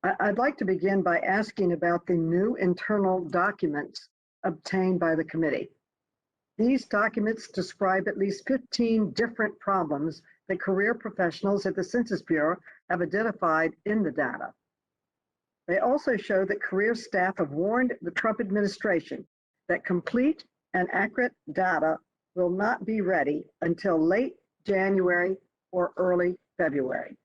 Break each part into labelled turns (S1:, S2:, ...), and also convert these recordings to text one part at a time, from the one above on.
S1: I'd like to begin by asking about the new internal documents obtained by the committee. These documents describe at least 15 different problems that career professionals at the Census Bureau have identified in the data. They also show that career staff have warned the Trump administration that complete and accurate data will not be ready until late January or early February.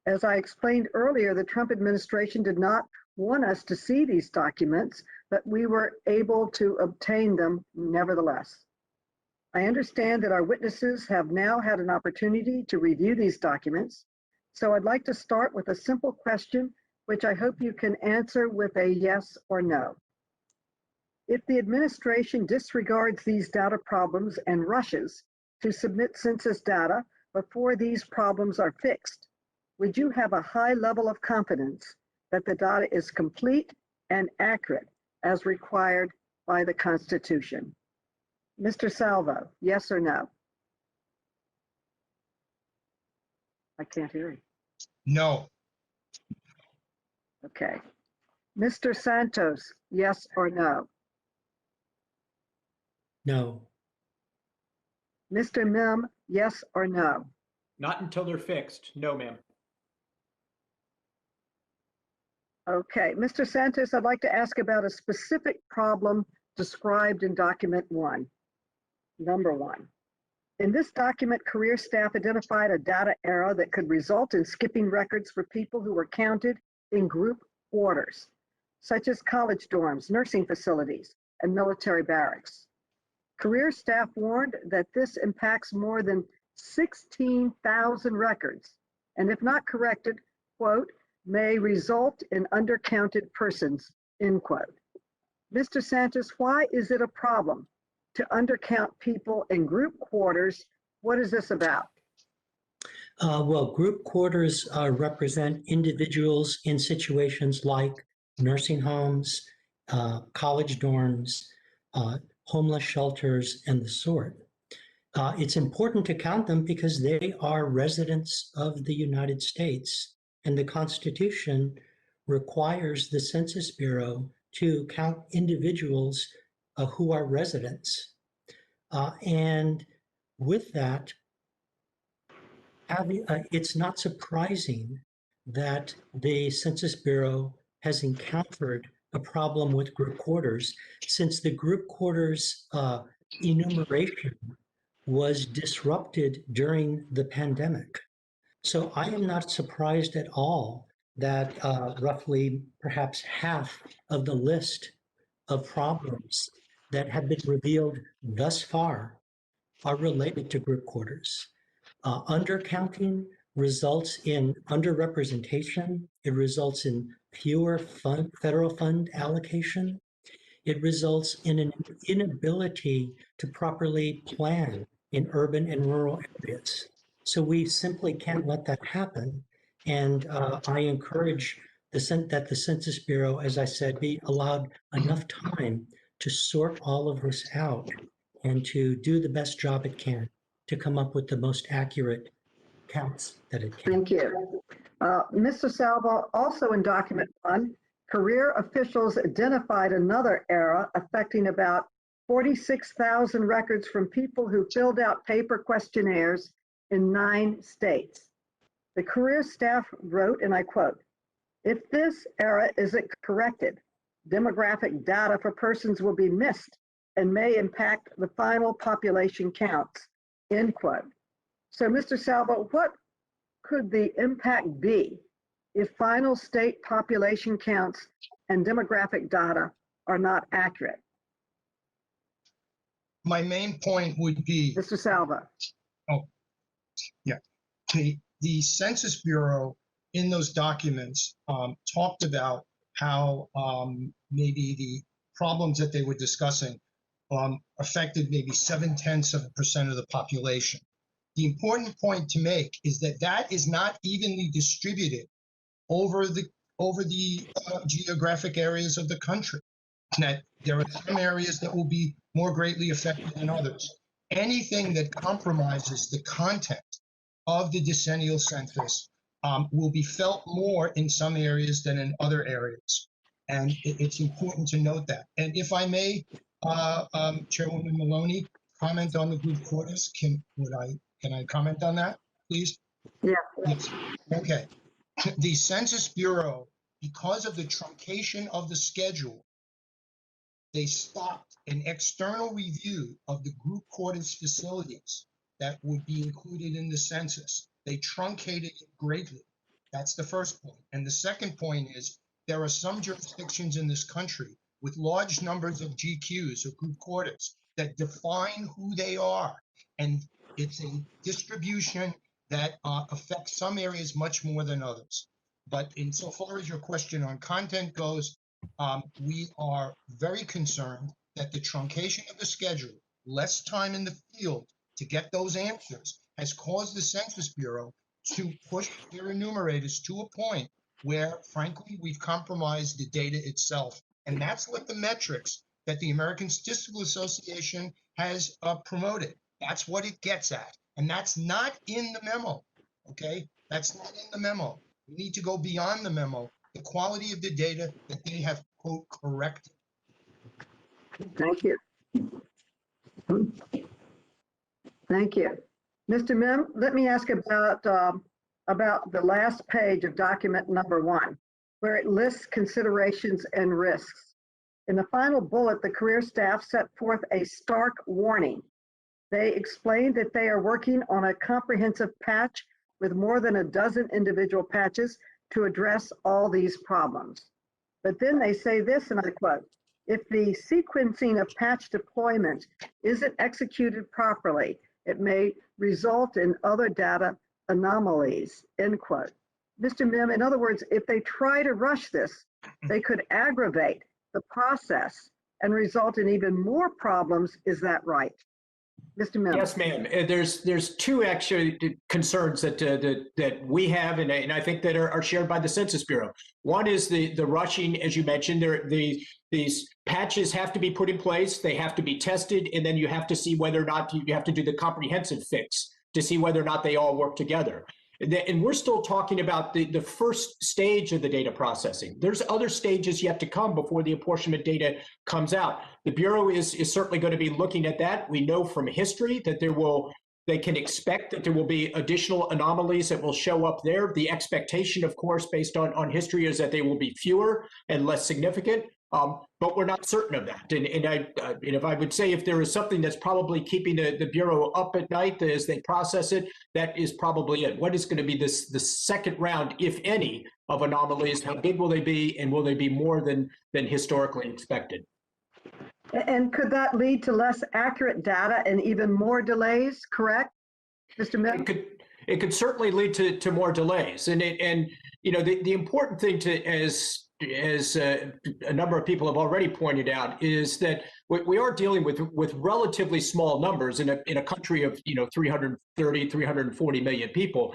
S1: As I explained earlier, the Trump administration did not want us to see these documents, but we were able to obtain them nevertheless. I understand that our witnesses have now had an opportunity to review these documents, so I'd like to start with a simple question, which I hope you can answer with a yes or no. If the administration disregards these data problems and rushes to submit census data before these problems are fixed, would you have a high level of confidence that the data is complete and accurate as required by the Constitution? Mr. Salvo, yes or no? I can't hear you.
S2: No.
S1: Okay. Mr. Santos, yes or no?
S3: No.
S1: Mr. Mim, yes or no?
S4: Not until they're fixed. No, ma'am.
S1: Okay, Mr. Santos, I'd like to ask about a specific problem described in document 1. Number 1. In this document, career staff identified a data error that could result in skipping records for people who were counted in group quarters, such as college dorms, nursing facilities, and military barracks. Career staff warned that this impacts more than 16,000 records, and if not corrected, quote, may result in undercounted persons, end quote. Mr. Santos, why is it a problem to undercount people in group quarters? What is this about?
S3: Well, group quarters represent individuals in situations like nursing homes, college dorms, homeless shelters, and the sort. It's important to count them because they are residents of the United States, and the Constitution requires the Census Bureau to count individuals who are residents. And with that, it's not surprising that the Census Bureau has encountered a problem with group quarters, since the group quarters enumeration was disrupted during the pandemic. So I am not surprised at all that roughly perhaps half of the list of problems that have been revealed thus far are related to group quarters. Undercounting results in underrepresentation. It results in fewer federal fund allocation. It results in an inability to properly plan in urban and rural areas. So we simply can't let that happen. And I encourage that the Census Bureau, as I said, be allowed enough time to sort all of this out and to do the best job it can to come up with the most accurate counts that it can.
S1: Thank you. Mr. Salvo, also in document 1, career officials identified another error affecting about 46,000 records from people who filled out paper questionnaires in 9 states. The career staff wrote, and I quote, "If this error isn't corrected, demographic data for persons will be missed and may impact the final population counts," end quote. So, Mr. Salvo, what could the impact be if final state population counts and demographic data are not accurate?
S2: My main point would be,
S1: Mr. Salvo.
S2: oh, yeah, the Census Bureau in those documents talked about how maybe the problems that they were discussing affected maybe 0.7% of the population. The important point to make is that that is not evenly distributed over the geographic areas of the country. That there are some areas that will be more greatly affected than others. Anything that compromises the content of the decennial census will be felt more in some areas than in other areas. And it's important to note that. And if I may, Chairwoman Maloney, comment on the group quarters. Can I comment on that, please?
S1: Yeah.
S2: Yes. Okay. The Census Bureau, because of the truncation of the schedule, they stopped an external review of the group quarters facilities that would be included in the census. They truncated it greatly. That's the first point. And the second point is there are some jurisdictions in this country with large numbers of GQs or group quarters that define who they are. And it's a distribution that affects some areas much more than others. But insofar as your question on content goes, we are very concerned that the truncation of the schedule, less time in the field to get those answers, has caused the Census Bureau to push their enumerators to a point where, frankly, we've compromised the data itself. And that's what the metrics that the American Statistical Association has promoted. That's what it gets at. And that's not in the memo, okay? That's not in the memo. We need to go beyond the memo, the quality of the data that they have, quote, corrected.
S1: Thank you. Thank you. Mr. Mim, let me ask about the last page of document number 1, where it lists considerations and risks. In the final bullet, the career staff set forth a stark warning. They explained that they are working on a comprehensive patch with more than a dozen individual patches to address all these problems. But then they say this, and I quote, "If the sequencing of patch deployment isn't executed properly, it may result in other data anomalies," end quote. Mr. Mim, in other words, if they try to rush this, they could aggravate the process and result in even more problems. Is that right? Mr. Mim.
S4: Yes, ma'am. There's two actually concerns that we have, and I think that are shared by the Census Bureau. One is the rushing, as you mentioned. These patches have to be put in place. They have to be tested, and then you have to see whether or not you have to do the comprehensive fix to see whether or not they all work together. And we're still talking about the first stage of the data processing. There's other stages yet to come before the apportionment data comes out. The Bureau is certainly going to be looking at that. We know from history that they can expect that there will be additional anomalies that will show up there. The expectation, of course, based on history, is that they will be fewer and less significant. But we're not certain of that. And if I would say if there is something that's probably keeping the Bureau up at night as they process it, that is probably it. What is going to be the second round, if any, of anomalies? How big will they be, and will they be more than historically expected?
S1: And could that lead to less accurate data and even more delays, correct, Mr. Mim?
S4: It could certainly lead to more delays. And the important thing as a number of people have already pointed out, is that we are dealing with relatively small numbers in a country of 330, 340 million people.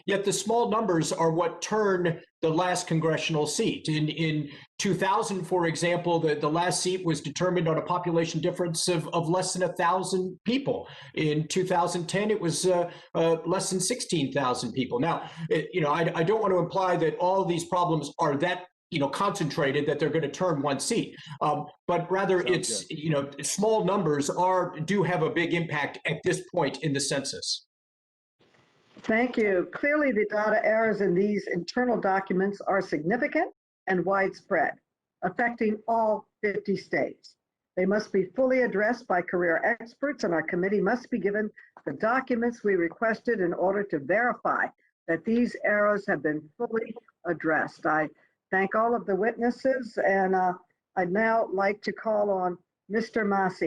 S4: Yet the small numbers are what turn the last congressional seat. In 2000, for example, the last seat was determined on a population difference of less than 1,000 people. In 2010, it was less than 16,000 people. Now, I don't want to imply that all of these problems are that concentrated that they're going to turn one seat, but rather it's small numbers do have a big impact at this point in the census.
S1: Thank you. Clearly, the data errors in these internal documents are significant and widespread, affecting all 50 states. They must be fully addressed by career experts, and our committee must be given the documents we requested in order to verify that these errors have been fully addressed. I thank all of the witnesses, and I'd now like to call on Mr. Massey.